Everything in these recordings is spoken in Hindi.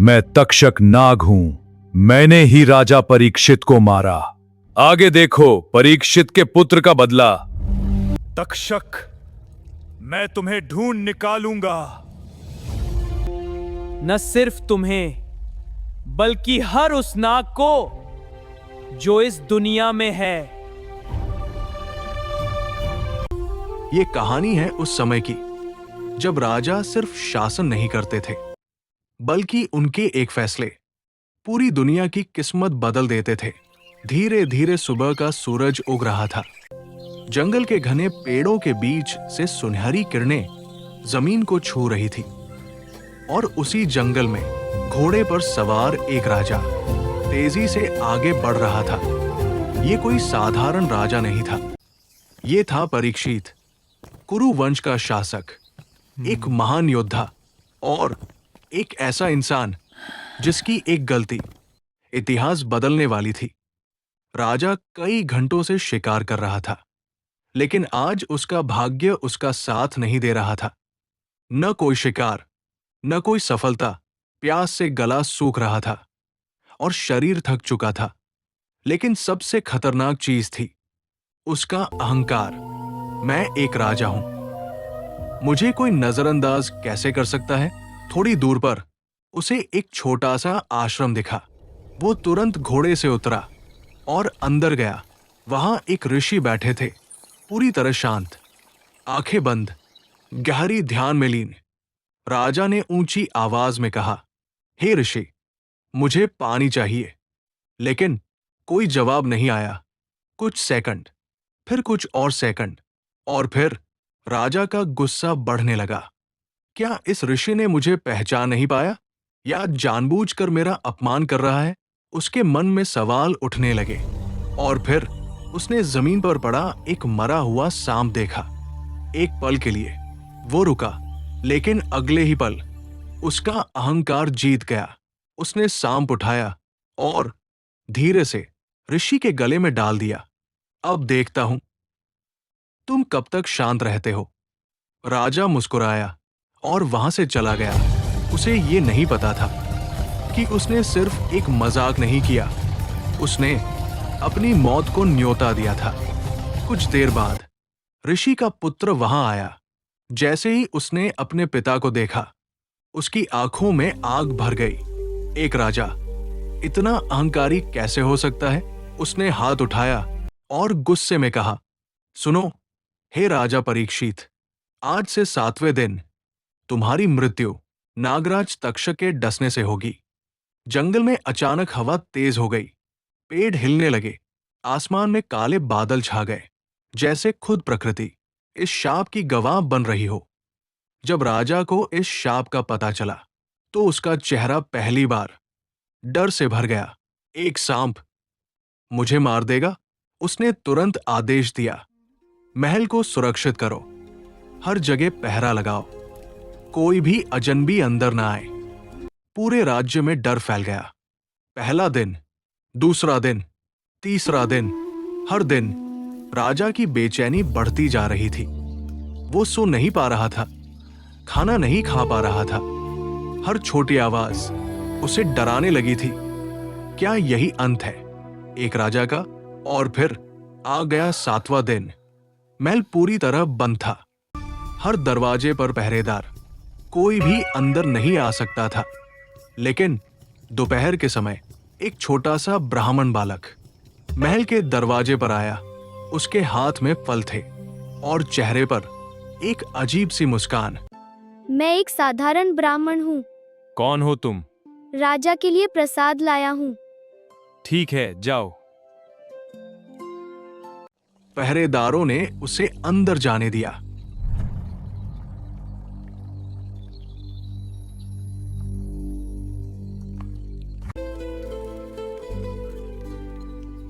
मैं तक्षक नाग हूं। मैंने ही राजा परीक्षित को मारा। आगे देखो परीक्षित के पुत्र का बदला। तक्षक, मैं तुम्हें ढूंढ निकालूंगा। न सिर्फ तुम्हें बल्कि हर उस नाग को जो इस दुनिया में है। ये कहानी है उस समय की जब राजा सिर्फ शासन नहीं करते थे बल्कि उनके एक फैसले पूरी दुनिया की किस्मत बदल देते थे। धीरे धीरे सुबह का सूरज उग रहा था। जंगल के घने पेड़ों के बीच से सुनहरी किरणें जमीन को छू रही थी और उसी जंगल में घोड़े पर सवार एक राजा तेजी से आगे बढ़ रहा था। ये कोई साधारण राजा नहीं था। ये था परीक्षित, कुरु वंश का शासक, एक महान योद्धा और एक ऐसा इंसान जिसकी एक गलती इतिहास बदलने वाली थी। राजा कई घंटों से शिकार कर रहा था, लेकिन आज उसका भाग्य उसका साथ नहीं दे रहा था। न कोई शिकार, न कोई सफलता। प्यास से गला सूख रहा था और शरीर थक चुका था। लेकिन सबसे खतरनाक चीज थी उसका अहंकार। मैं एक राजा हूं, मुझे कोई नजरअंदाज कैसे कर सकता है। थोड़ी दूर पर उसे एक छोटा सा आश्रम दिखा। वो तुरंत घोड़े से उतरा और अंदर गया। वहां एक ऋषि बैठे थे, पूरी तरह शांत, आंखें बंद, गहरी ध्यान में लीन। राजा ने ऊंची आवाज में कहा, हे ऋषि, मुझे पानी चाहिए। लेकिन कोई जवाब नहीं आया। कुछ सेकंड, फिर कुछ और सेकंड, और फिर राजा का गुस्सा बढ़ने लगा। क्या इस ऋषि ने मुझे पहचान नहीं पाया या जानबूझकर मेरा अपमान कर रहा है? उसके मन में सवाल उठने लगे। और फिर उसने जमीन पर पड़ा एक मरा हुआ सांप देखा। एक पल के लिए वो रुका, लेकिन अगले ही पल उसका अहंकार जीत गया। उसने सांप उठाया और धीरे से ऋषि के गले में डाल दिया। अब देखता हूं तुम कब तक शांत रहते हो। राजा मुस्कुराया और वहां से चला गया। उसे ये नहीं पता था कि उसने सिर्फ एक मजाक नहीं किया, उसने अपनी मौत को न्योता दिया था। कुछ देर बाद ऋषि का पुत्र वहां आया। जैसे ही उसने अपने पिता को देखा, उसकी आंखों में आग भर गई। एक राजा इतना अहंकारी कैसे हो सकता है? उसने हाथ उठाया और गुस्से में कहा, सुनो, हे राजा परीक्षित, आज से 7वें दिन तुम्हारी मृत्यु नागराज तक्षक के डसने से होगी। जंगल में अचानक हवा तेज हो गई। पेड़ हिलने लगे। आसमान में काले बादल छा गए, जैसे खुद प्रकृति इस शाप की गवाह बन रही हो। जब राजा को इस शाप का पता चला तो उसका चेहरा पहली बार डर से भर गया। एक सांप मुझे मार देगा? उसने तुरंत आदेश दिया, महल को सुरक्षित करो, हर जगह पहरा लगाओ, कोई भी अजनबी अंदर ना आए। पूरे राज्य में डर फैल गया। पहला दिन, दूसरा दिन, तीसरा दिन, हर दिन राजा की बेचैनी बढ़ती जा रही थी। वो सो नहीं पा रहा था, खाना नहीं खा पा रहा था। हर छोटी आवाज उसे डराने लगी थी। क्या यही अंत है एक राजा का? और फिर आ गया 7वां दिन। महल पूरी तरह बंद था। हर दरवाजे पर पहरेदार, कोई भी अंदर नहीं आ सकता था। लेकिन दोपहर के समय एक छोटा सा ब्राह्मण बालक महल के दरवाजे पर आया। उसके हाथ में फल थे और चेहरे पर एक अजीब सी मुस्कान। मैं एक साधारण ब्राह्मण हूँ। कौन हो तुम? राजा के लिए प्रसाद लाया हूँ। ठीक है, जाओ। पहरेदारों ने उसे अंदर जाने दिया।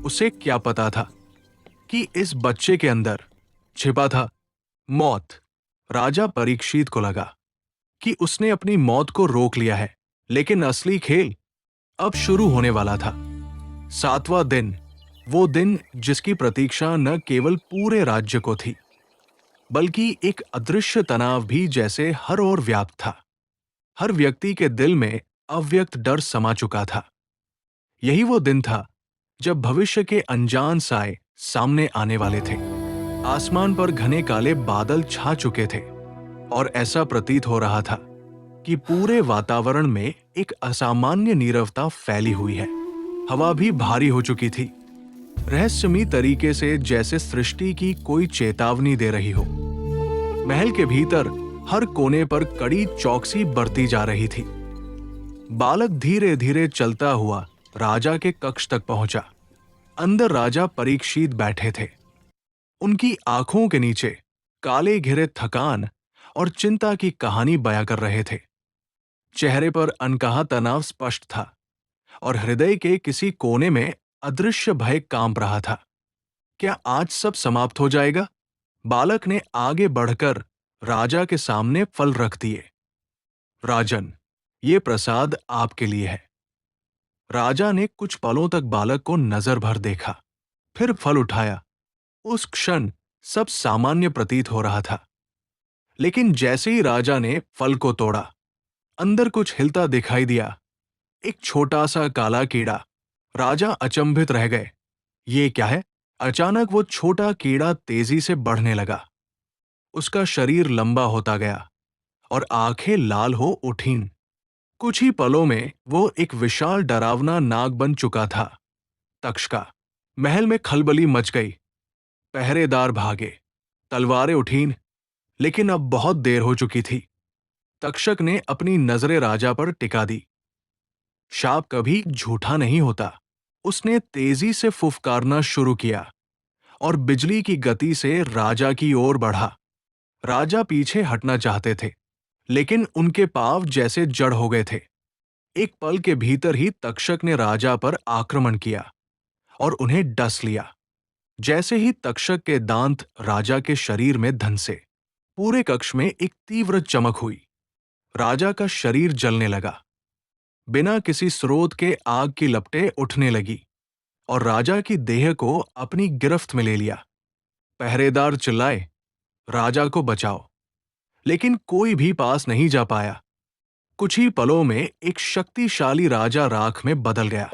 उसे क्या पता था कि इस बच्चे के अंदर छिपा था मौत। राजा परीक्षित को लगा कि उसने अपनी मौत को रोक लिया है, लेकिन असली खेल अब शुरू होने वाला था। 7वां दिन, वो दिन जिसकी प्रतीक्षा न केवल पूरे राज्य को थी, बल्कि एक अदृश्य तनाव भी जैसे हर ओर व्याप्त था। हर व्यक्ति के दिल में अव्यक्त डर समा चुका था। यही वो दिन था जब भविष्य के अनजान साए सामने आने वाले थे। आसमान पर घने काले बादल छा चुके थे और ऐसा प्रतीत हो रहा था कि पूरे वातावरण में एक असामान्य नीरवता फैली हुई है। हवा भी भारी हो चुकी थी, रहस्यमयी तरीके से, जैसे सृष्टि की कोई चेतावनी दे रही हो। महल के भीतर हर कोने पर कड़ी चौकसी बरती जा रही थी। बालक धीरे धीरे चलता हुआ राजा के कक्ष तक पहुंचा। अंदर राजा परीक्षित बैठे थे। उनकी आंखों के नीचे काले घिरे थकान और चिंता की कहानी बयां कर रहे थे। चेहरे पर अनकहा तनाव स्पष्ट था और हृदय के किसी कोने में अदृश्य भय कांप रहा था। क्या आज सब समाप्त हो जाएगा? बालक ने आगे बढ़कर राजा के सामने फल रख दिए। राजन, ये प्रसाद आपके लिए है। राजा ने कुछ पलों तक बालक को नजर भर देखा, फिर फल उठाया। उस क्षण सब सामान्य प्रतीत हो रहा था, लेकिन जैसे ही राजा ने फल को तोड़ा, अंदर कुछ हिलता दिखाई दिया। एक छोटा सा काला कीड़ा। राजा अचंभित रह गए। ये क्या है? अचानक वो छोटा कीड़ा तेजी से बढ़ने लगा। उसका शरीर लंबा होता गया और आंखें लाल हो उठीं। कुछ ही पलों में वो एक विशाल डरावना नाग बन चुका था। तक्षका। महल में खलबली मच गई। पहरेदार भागे, तलवारें उठीं, लेकिन अब बहुत देर हो चुकी थी। तक्षक ने अपनी नजरें राजा पर टिका दी। शाप कभी झूठा नहीं होता। उसने तेजी से फुफकारना शुरू किया और बिजली की गति से राजा की ओर बढ़ा। राजा पीछे हटना चाहते थे, लेकिन उनके पांव जैसे जड़ हो गए थे। एक पल के भीतर ही तक्षक ने राजा पर आक्रमण किया और उन्हें डस लिया। जैसे ही तक्षक के दांत राजा के शरीर में धंसे, पूरे कक्ष में एक तीव्र चमक हुई। राजा का शरीर जलने लगा। बिना किसी स्रोत के आग की लपटें उठने लगी और राजा की देह को अपनी गिरफ्त में ले लिया। पहरेदार चिल्लाए, राजा को बचाओ, लेकिन कोई भी पास नहीं जा पाया। कुछ ही पलों में एक शक्तिशाली राजा राख में बदल गया।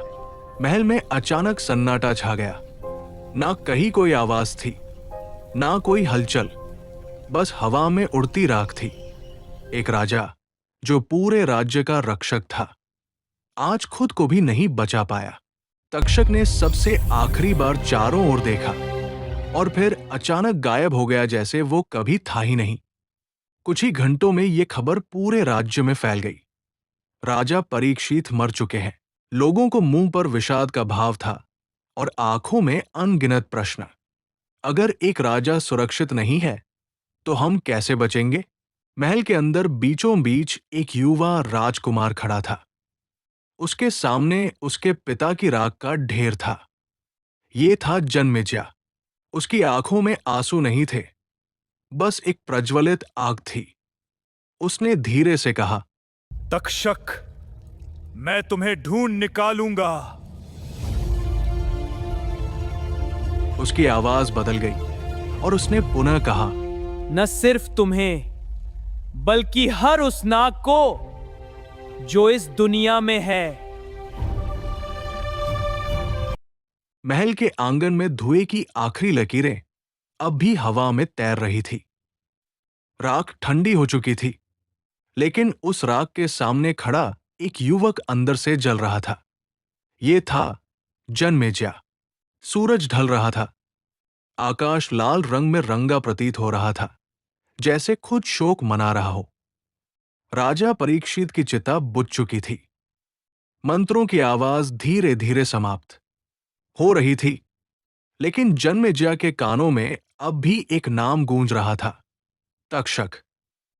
महल में अचानक सन्नाटा छा गया। ना कहीं कोई आवाज थी, ना कोई हलचल, बस हवा में उड़ती राख थी। एक राजा जो पूरे राज्य का रक्षक था, आज खुद को भी नहीं बचा पाया। तक्षक ने सबसे आखिरी बार चारों ओर देखा और फिर अचानक गायब हो गया, जैसे वो कभी था ही नहीं। कुछ ही घंटों में ये खबर पूरे राज्य में फैल गई। राजा परीक्षित मर चुके हैं। लोगों को मुंह पर विषाद का भाव था और आंखों में अनगिनत प्रश्न। अगर एक राजा सुरक्षित नहीं है, तो हम कैसे बचेंगे? महल के अंदर बीचों बीच एक युवा राजकुमार खड़ा था। उसके सामने उसके पिता की राख का ढेर था। ये था जन्मेजय। उसकी आंखों में आंसू नहीं थे, बस एक प्रज्वलित आग थी। उसने धीरे से कहा, तक्षक, मैं तुम्हें ढूंढ निकालूंगा। उसकी आवाज बदल गई और उसने पुनः कहा, न सिर्फ तुम्हें, बल्कि हर उस नाग को जो इस दुनिया में है। महल के आंगन में धुएं की आखिरी लकीरें अब भी हवा में तैर रही थी। राख ठंडी हो चुकी थी, लेकिन उस राख के सामने खड़ा एक युवक अंदर से जल रहा था। ये था जन्मेजय। सूरज ढल रहा था। आकाश लाल रंग में रंगा प्रतीत हो रहा था, जैसे खुद शोक मना रहा हो। राजा परीक्षित की चिता बुझ चुकी थी। मंत्रों की आवाज धीरे धीरे समाप्त हो रही थी, लेकिन जन्मेजय के कानों में अब भी एक नाम गूंज रहा था, तक्षक।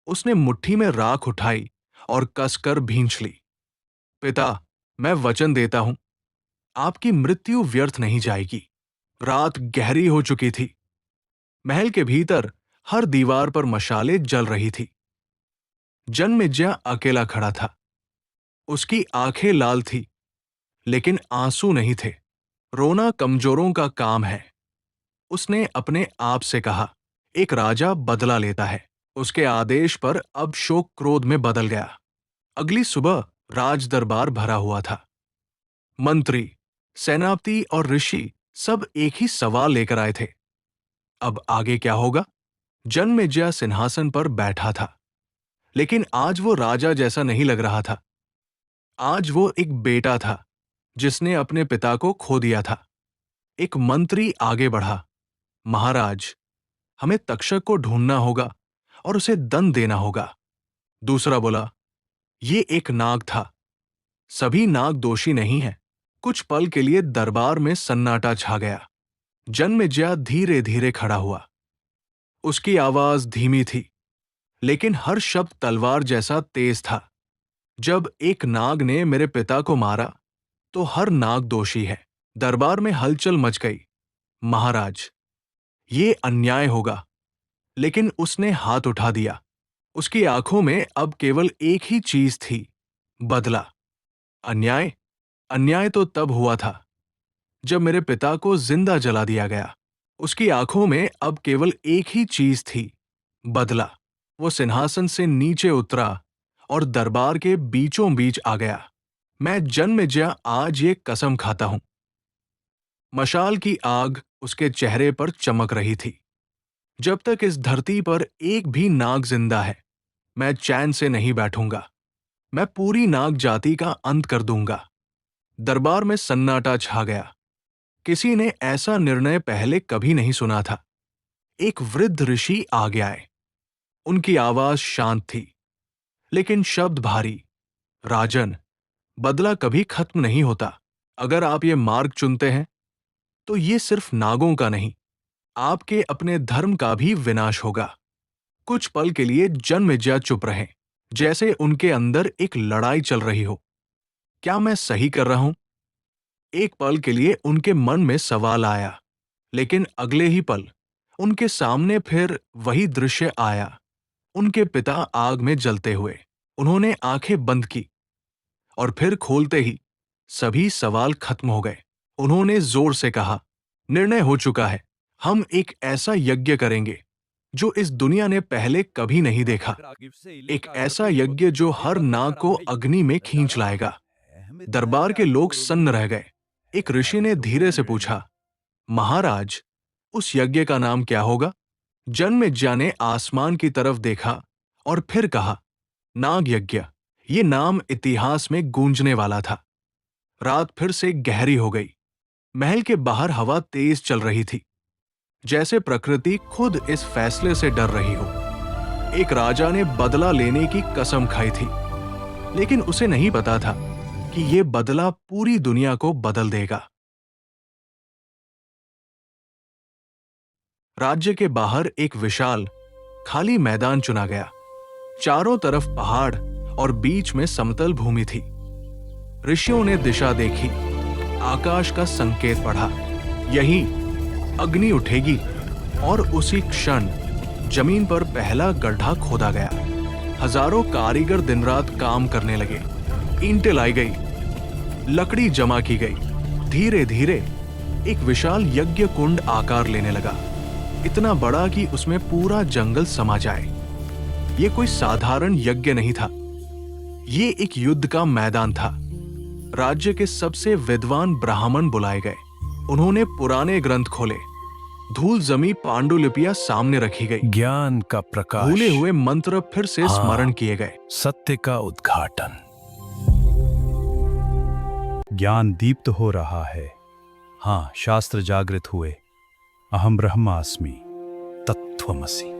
उसने मुट्ठी में राख उठाई और कसकर भींच ली। पिता, मैं वचन देता हूं, आपकी मृत्यु व्यर्थ नहीं जाएगी। रात गहरी हो चुकी थी। महल के भीतर हर दीवार पर मशालें जल रही थी। जन्मेजय अकेला खड़ा था। उसकी आंखें लाल थी, लेकिन आंसू नहीं थे। रोना कमजोरों का काम है, उसने अपने आप से कहा। एक राजा बदला लेता है। उसके आदेश पर अब शोक क्रोध में बदल गया। अगली सुबह राज दरबार भरा हुआ था। मंत्री, सेनापति और ऋषि सब एक ही सवाल लेकर आए थे। अब आगे क्या होगा? जन्मेजय सिंहासन पर बैठा था, लेकिन आज वो राजा जैसा नहीं लग रहा था। आज वो एक बेटा था जिसने अपने पिता को खो दिया था। एक मंत्री आगे बढ़ा, महाराज, हमें तक्षक को ढूंढना होगा और उसे दंड देना होगा। दूसरा बोला, ये एक नाग था। सभी नाग दोषी नहीं हैं। कुछ पल के लिए दरबार में सन्नाटा छा गया। जन्मेजय धीरे धीरे खड़ा हुआ। उसकी आवाज धीमी थी, लेकिन हर शब्द तलवार जैसा तेज था। जब एक नाग ने मेरे पिता को मारा तो हर नाग दोषी है। दरबार में हलचल मच गई। महाराज, ये अन्याय होगा। लेकिन उसने हाथ उठा दिया। उसकी आंखों में अब केवल एक ही चीज थी, बदला। अन्याय? अन्याय तो तब हुआ था जब मेरे पिता को जिंदा जला दिया गया। उसकी आंखों में अब केवल एक ही चीज थी, बदला। वो सिंहासन से नीचे उतरा और दरबार के बीचों बीच आ गया। मैं जन्मेजय आज ये कसम खाता हूं। मशाल की आग उसके चेहरे पर चमक रही थी। जब तक इस धरती पर एक भी नाग जिंदा है, मैं चैन से नहीं बैठूंगा। मैं पूरी नाग जाति का अंत कर दूंगा। दरबार में सन्नाटा छा गया। किसी ने ऐसा निर्णय पहले कभी नहीं सुना था। एक वृद्ध ऋषि आगे आए। उनकी आवाज शांत थी, लेकिन शब्द भारी। राजन, बदला कभी खत्म नहीं होता। अगर आप ये मार्ग चुनते हैं तो ये सिर्फ नागों का नहीं, आपके अपने धर्म का भी विनाश होगा। कुछ पल के लिए जन्मेजय चुप रहे, जैसे उनके अंदर एक लड़ाई चल रही हो। क्या मैं सही कर रहा हूं? एक पल के लिए उनके मन में सवाल आया, लेकिन अगले ही पल उनके सामने फिर वही दृश्य आया। उनके पिता आग में जलते हुए। उन्होंने आंखें बंद की और फिर खोलते ही सभी सवाल खत्म हो गए। उन्होंने जोर से कहा, निर्णय हो चुका है। हम एक ऐसा यज्ञ करेंगे जो इस दुनिया ने पहले कभी नहीं देखा। एक ऐसा यज्ञ जो हर नाग को अग्नि में खींच लाएगा। दरबार के लोग सन्न रह गए। एक ऋषि ने धीरे से पूछा, महाराज, उस यज्ञ का नाम क्या होगा? जन्मेजय ने आसमान की तरफ देखा और फिर कहा, नाग यज्ञ। ये नाम इतिहास में गूंजने वाला था। रात फिर से गहरी हो गई। महल के बाहर हवा तेज चल रही थी, जैसे प्रकृति खुद इस फैसले से डर रही हो। एक राजा ने बदला लेने की कसम खाई थी, लेकिन उसे नहीं पता था कि यह बदला पूरी दुनिया को बदल देगा। राज्य के बाहर एक विशाल खाली मैदान चुना गया। चारों तरफ पहाड़ और बीच में समतल भूमि थी। ऋषियों ने दिशा देखी, आकाश का संकेत पढ़ा। यहीं अग्नि उठेगी और उसी क्षण जमीन पर पहला गड्ढा खोदा गया। हजारों कारीगर दिन रात काम करने लगे। ईंटें लाई गई, लकड़ी जमा की गई। धीरे धीरे एक विशाल यज्ञ कुंड आकार लेने लगा, इतना बड़ा कि उसमें पूरा जंगल समा जाए। यह कोई साधारण यज्ञ नहीं था, ये एक युद्ध का मैदान था। राज्य के सबसे विद्वान ब्राह्मण बुलाए गए। उन्होंने पुराने ग्रंथ खोले। धूल जमी पांडुलिपियां सामने रखी गई। ज्ञान का प्रकाश, भूले हुए मंत्र फिर से स्मरण किए गए। सत्य का उद्घाटन। ज्ञान दीप्त हो रहा है। हाँ, शास्त्र जागृत हुए। अहम ब्रह्मास्मि तत्त्वमसि।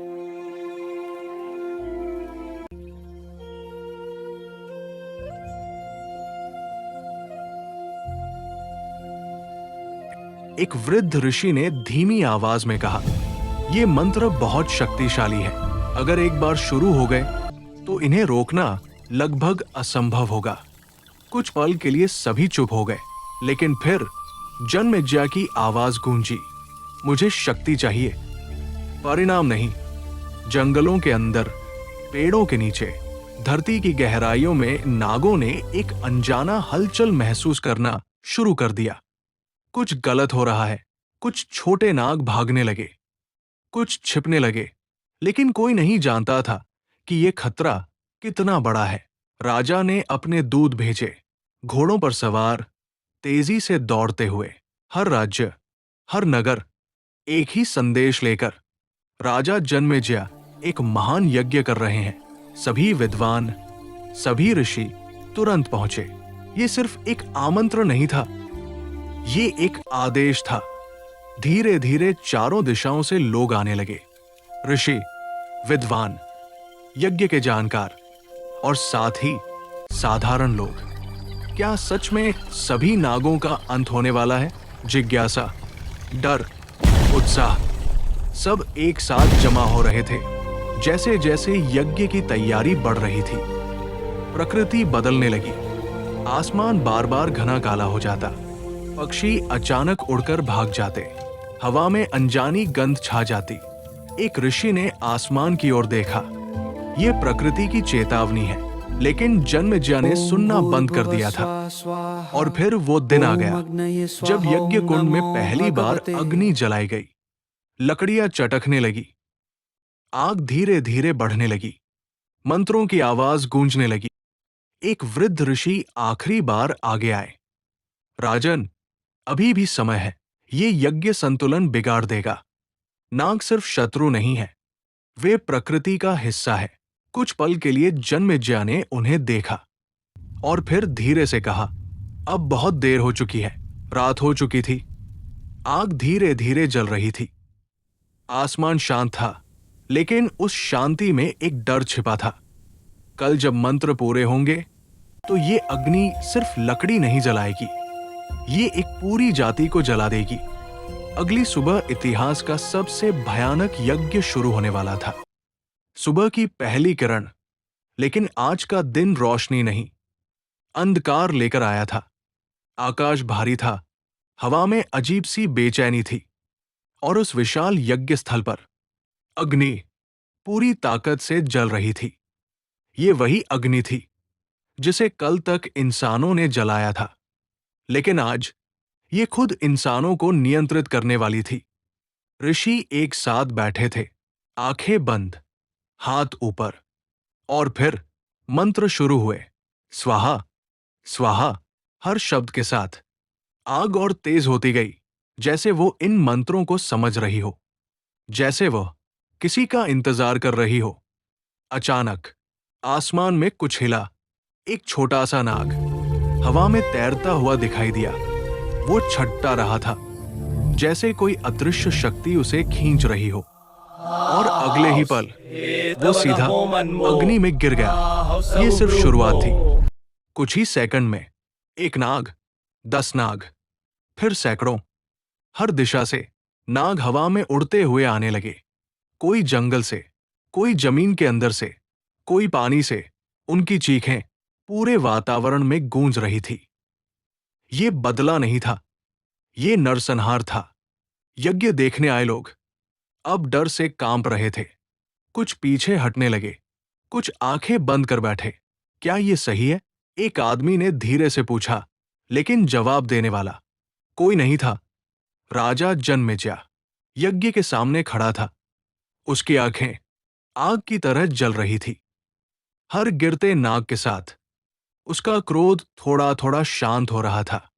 एक वृद्ध ऋषि ने धीमी आवाज में कहा, यह मंत्र बहुत शक्तिशाली है। अगर एक बार शुरू हो गए तो इन्हें रोकना लगभग असंभव होगा। कुछ पल के लिए सभी चुप हो गए, लेकिन फिर जन्मेजय की आवाज गूंजी, मुझे शक्ति चाहिए, परिणाम नहीं। जंगलों के अंदर, पेड़ों के नीचे, धरती की गहराइयों में नागों ने एक अनजाना हलचल महसूस करना शुरू कर दिया। कुछ गलत हो रहा है। कुछ छोटे नाग भागने लगे, कुछ छिपने लगे, लेकिन कोई नहीं जानता था कि यह खतरा कितना बड़ा है। राजा ने अपने दूत भेजे, घोड़ों पर सवार, तेजी से दौड़ते हुए। हर राज्य, हर नगर एक ही संदेश लेकर। राजा जन्मेजय एक महान यज्ञ कर रहे हैं। सभी विद्वान, सभी ऋषि तुरंत पहुंचे। ये सिर्फ एक आमंत्रण नहीं था, ये एक आदेश था। धीरे धीरे चारों दिशाओं से लोग आने लगे। ऋषि, विद्वान, यज्ञ के जानकार और साथ ही साधारण लोग। क्या सच में सभी नागों का अंत होने वाला है? जिज्ञासा, डर, उत्साह सब एक साथ जमा हो रहे थे। जैसे जैसे यज्ञ की तैयारी बढ़ रही थी, प्रकृति बदलने लगी। आसमान बार बार घना काला हो जाता, पक्षी अचानक उड़कर भाग जाते, हवा में अनजानी गंध छा जाती। एक ऋषि ने आसमान की ओर देखा। यह प्रकृति की चेतावनी है, लेकिन जन्मेजय ने सुनना बंद कर दिया था। और फिर वो दिन आ गया जब यज्ञ कुंड में पहली बार अग्नि जलाई गई। लकड़ियां चटकने लगी, आग धीरे धीरे बढ़ने लगी, मंत्रों की आवाज गूंजने लगी। एक वृद्ध ऋषि आखिरी बार आगे आए। राजन, अभी भी समय है, ये यज्ञ संतुलन बिगाड़ देगा। नाग सिर्फ शत्रु नहीं है, वे प्रकृति का हिस्सा है। कुछ पल के लिए जन्मेजय ने उन्हें देखा और फिर धीरे से कहा, अब बहुत देर हो चुकी है। रात हो चुकी थी, आग धीरे धीरे जल रही थी। आसमान शांत था, लेकिन उस शांति में एक डर छिपा था। कल जब मंत्र पूरे होंगे तो ये अग्नि सिर्फ लकड़ी नहीं जलाएगी, ये एक पूरी जाति को जला देगी। अगली सुबह इतिहास का सबसे भयानक यज्ञ शुरू होने वाला था। सुबह की पहली किरण, लेकिन आज का दिन रोशनी नहीं, अंधकार लेकर आया था। आकाश भारी था, हवा में अजीब सी बेचैनी थी, और उस विशाल यज्ञ स्थल पर अग्नि पूरी ताकत से जल रही थी। ये वही अग्नि थी जिसे कल तक इंसानों ने जलाया था, लेकिन आज ये खुद इंसानों को नियंत्रित करने वाली थी। ऋषि एक साथ बैठे थे, आंखें बंद, हाथ ऊपर, और फिर मंत्र शुरू हुए। स्वाहा स्वाहा हर शब्द के साथ आग और तेज होती गई, जैसे वो इन मंत्रों को समझ रही हो, जैसे वह किसी का इंतजार कर रही हो। अचानक आसमान में कुछ हिला। एक छोटा सा नाग हवा में तैरता हुआ दिखाई दिया। वो छटता रहा था, जैसे कोई अदृश्य शक्ति उसे खींच रही हो, और अगले ही पल वो सीधा अग्नि में गिर गया। ये सिर्फ शुरुआत थी। कुछ ही सेकंड में एक नाग, 10 नाग, फिर सैकड़ों। हर दिशा से नाग हवा में उड़ते हुए आने लगे। कोई जंगल से, कोई जमीन के अंदर से, कोई पानी से। उनकी चीखें पूरे वातावरण में गूंज रही थी। ये बदला नहीं था, ये नरसंहार था। यज्ञ देखने आए लोग अब डर से कांप रहे थे। कुछ पीछे हटने लगे, कुछ आंखें बंद कर बैठे। क्या ये सही है? एक आदमी ने धीरे से पूछा, लेकिन जवाब देने वाला कोई नहीं था। राजा जन्मेजय यज्ञ के सामने खड़ा था। उसकी आंखें आग की तरह जल रही थी। हर गिरते नाग के साथ उसका क्रोध थोड़ा थोड़ा शांत हो रहा था।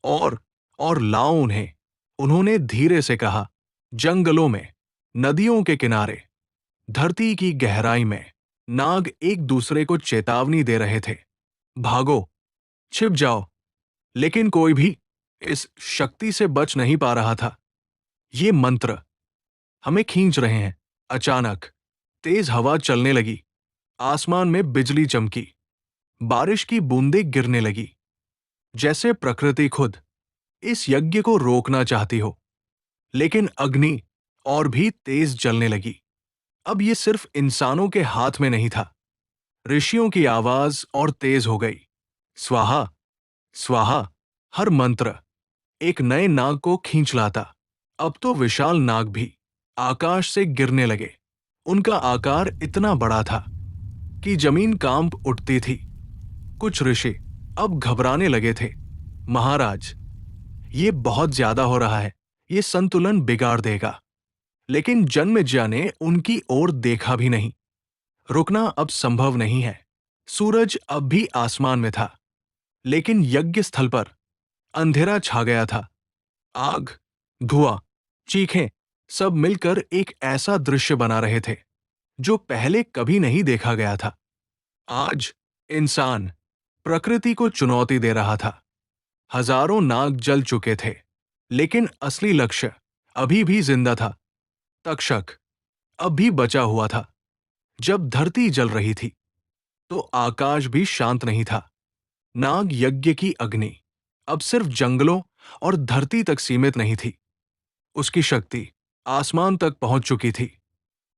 और लाओ उन्हें, उन्होंने धीरे से कहा। जंगलों में, नदियों के किनारे, धरती की गहराई में नाग एक दूसरे को चेतावनी दे रहे थे, भागो, छिप जाओ। लेकिन कोई भी इस शक्ति से बच नहीं पा रहा था। ये मंत्र हमें खींच रहे हैं। अचानक तेज हवा चलने लगी, आसमान में बिजली चमकी, बारिश की बूंदें गिरने लगी, जैसे प्रकृति खुद इस यज्ञ को रोकना चाहती हो। लेकिन अग्नि और भी तेज जलने लगी। अब ये सिर्फ इंसानों के हाथ में नहीं था। ऋषियों की आवाज और तेज हो गई। स्वाहा स्वाहा हर मंत्र एक नए नाग को खींच लाता। अब तो विशाल नाग भी आकाश से गिरने लगे। उनका आकार इतना बड़ा था कि जमीन कांप उठती थी। कुछ ऋषि अब घबराने लगे थे। महाराज, ये बहुत ज्यादा हो रहा है, ये संतुलन बिगाड़ देगा। लेकिन जन्मेजय ने उनकी ओर देखा भी नहीं। रुकना अब संभव नहीं है। सूरज अब भी आसमान में था, लेकिन यज्ञ स्थल पर अंधेरा छा गया था। आग, धुआं, चीखें सब मिलकर एक ऐसा दृश्य बना रहे थे जो पहले कभी नहीं देखा गया था। आज इंसान प्रकृति को चुनौती दे रहा था। हजारों नाग जल चुके थे, लेकिन असली लक्ष्य अभी भी जिंदा था। तक्षक अब भी बचा हुआ था। जब धरती जल रही थी तो आकाश भी शांत नहीं था। नाग यज्ञ की अग्नि अब सिर्फ जंगलों और धरती तक सीमित नहीं थी। उसकी शक्ति आसमान तक पहुंच चुकी थी,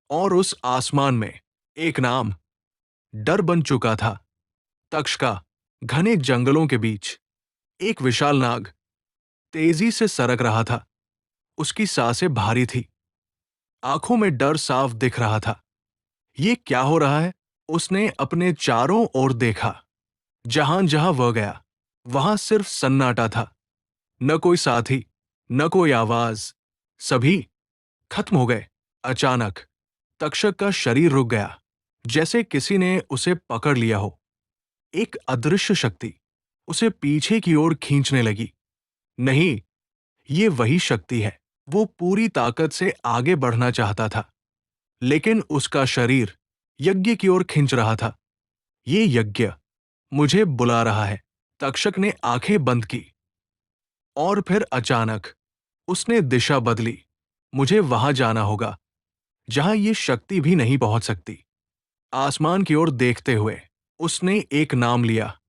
और उस आसमान में एक नाम डर बन चुका था। तक्षका घने जंगलों के बीच एक विशाल नाग तेजी से सरक रहा था। उसकी सांसें भारी थी, आंखों में डर साफ दिख रहा था। ये क्या हो रहा है? उसने अपने चारों ओर देखा। जहां जहां वह गया वहां सिर्फ सन्नाटा था। न कोई साथी, न कोई आवाज, सभी खत्म हो गए। अचानक तक्षक का शरीर रुक गया, जैसे किसी ने उसे पकड़ लिया हो। एक अदृश्य शक्ति उसे पीछे की ओर खींचने लगी। नहीं, ये वही शक्ति है। वो पूरी ताकत से आगे बढ़ना चाहता था, लेकिन उसका शरीर यज्ञ की ओर खींच रहा था। ये यज्ञ मुझे बुला रहा है। तक्षक ने आंखें बंद की, और फिर अचानक उसने दिशा बदली। मुझे वहां जाना होगा जहां ये शक्ति भी नहीं पहुंच सकती। आसमान की ओर देखते हुए उसने एक नाम लिया,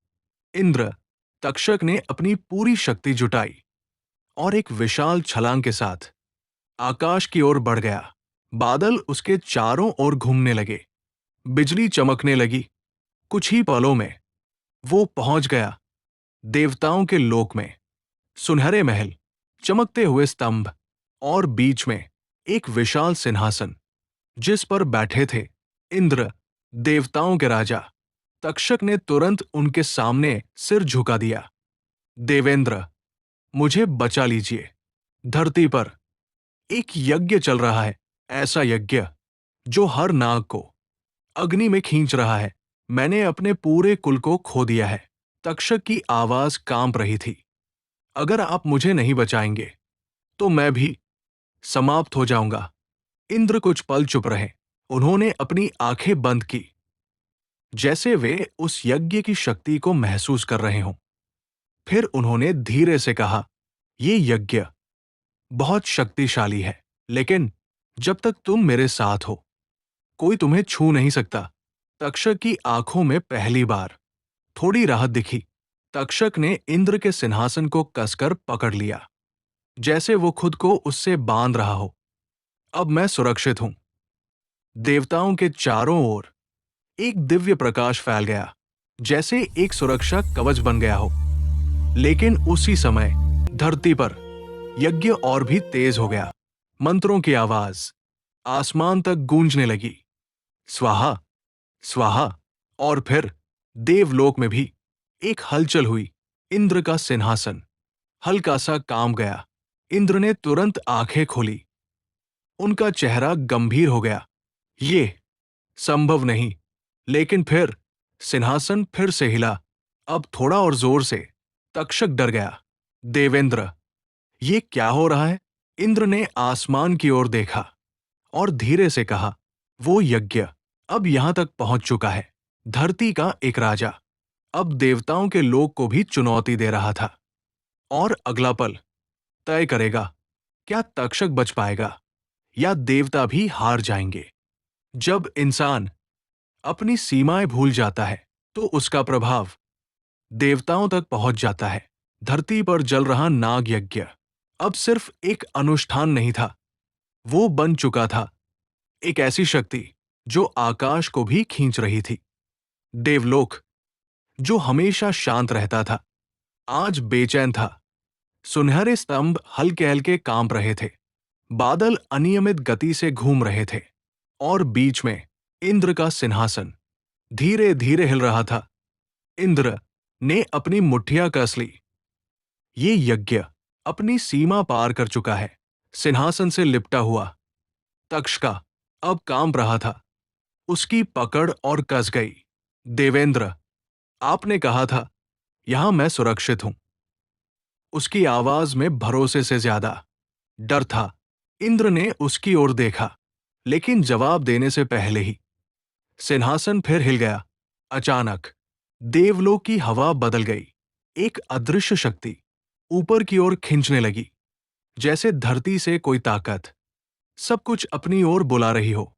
इंद्र। तक्षक ने अपनी पूरी शक्ति जुटाई और एक विशाल छलांग के साथ आकाश की ओर बढ़ गया। बादल उसके चारों ओर घूमने लगे, बिजली चमकने लगी। कुछ ही पलों में वो पहुंच गया देवताओं के लोक में। सुनहरे महल, चमकते हुए स्तंभ, और बीच में एक विशाल सिंहासन जिस पर बैठे थे इंद्र, देवताओं के राजा। तक्षक ने तुरंत उनके सामने सिर झुका दिया। देवेंद्र, मुझे बचा लीजिए। धरती पर एक यज्ञ चल रहा है, ऐसा यज्ञ जो हर नाग को अग्नि में खींच रहा है। मैंने अपने पूरे कुल को खो दिया है। तक्षक की आवाज कांप रही थी। अगर आप मुझे नहीं बचाएंगे तो मैं भी समाप्त हो जाऊंगा। इंद्र कुछ पल चुप रहे। उन्होंने अपनी आंखें बंद की, जैसे वे उस यज्ञ की शक्ति को महसूस कर रहे हों। फिर उन्होंने धीरे से कहा, ये यज्ञ बहुत शक्तिशाली है, लेकिन जब तक तुम मेरे साथ हो कोई तुम्हें छू नहीं सकता। तक्षक की आंखों में पहली बार थोड़ी राहत दिखी। तक्षक ने इंद्र के सिंहासन को कसकर पकड़ लिया, जैसे वो खुद को उससे बांध रहा हो। अब मैं सुरक्षित हूं। देवताओं के चारों ओर एक दिव्य प्रकाश फैल गया, जैसे एक सुरक्षा कवच बन गया हो। लेकिन उसी समय धरती पर यज्ञ और भी तेज हो गया। मंत्रों की आवाज आसमान तक गूंजने लगी, स्वाहा स्वाहा। और फिर देवलोक में भी एक हलचल हुई। इंद्र का सिंहासन हल्का सा कांप गया। इंद्र ने तुरंत आंखें खोली। उनका चेहरा गंभीर हो गया। ये संभव नहीं। लेकिन फिर सिंहासन फिर से हिला, अब थोड़ा और जोर से। तक्षक डर गया। देवेंद्र, ये क्या हो रहा है? इंद्र ने आसमान की ओर देखा और धीरे से कहा, वो यज्ञ अब यहां तक पहुंच चुका है। धरती का एक राजा अब देवताओं के लोक को भी चुनौती दे रहा था, और अगला पल तय करेगा क्या तक्षक बच पाएगा या देवता भी हार जाएंगे। जब इंसान अपनी सीमाएं भूल जाता है तो उसका प्रभाव देवताओं तक पहुंच जाता है। धरती पर जल रहा नाग यज्ञ अब सिर्फ एक अनुष्ठान नहीं था, वो बन चुका था एक ऐसी शक्ति जो आकाश को भी खींच रही थी। देवलोक, जो हमेशा शांत रहता था, आज बेचैन था। सुनहरे स्तंभ हल्के हल्के कांप रहे थे, बादल अनियमित गति से घूम रहे थे, और बीच में इंद्र का सिंहासन धीरे धीरे हिल रहा था। इंद्र ने अपनी मुट्ठियां कस ली। ये यज्ञ अपनी सीमा पार कर चुका है। सिंहासन से लिपटा हुआ तक्षका अब कांप रहा था। उसकी पकड़ और कस गई। देवेंद्र, आपने कहा था यहां मैं सुरक्षित हूं। उसकी आवाज में भरोसे से ज्यादा डर था। इंद्र ने उसकी ओर देखा, लेकिन जवाब देने से पहले ही सिंहासन फिर हिल गया। अचानक देवलोक की हवा बदल गई। एक अदृश्य शक्ति ऊपर की ओर खींचने लगी, जैसे धरती से कोई ताकत सब कुछ अपनी ओर बुला रही हो।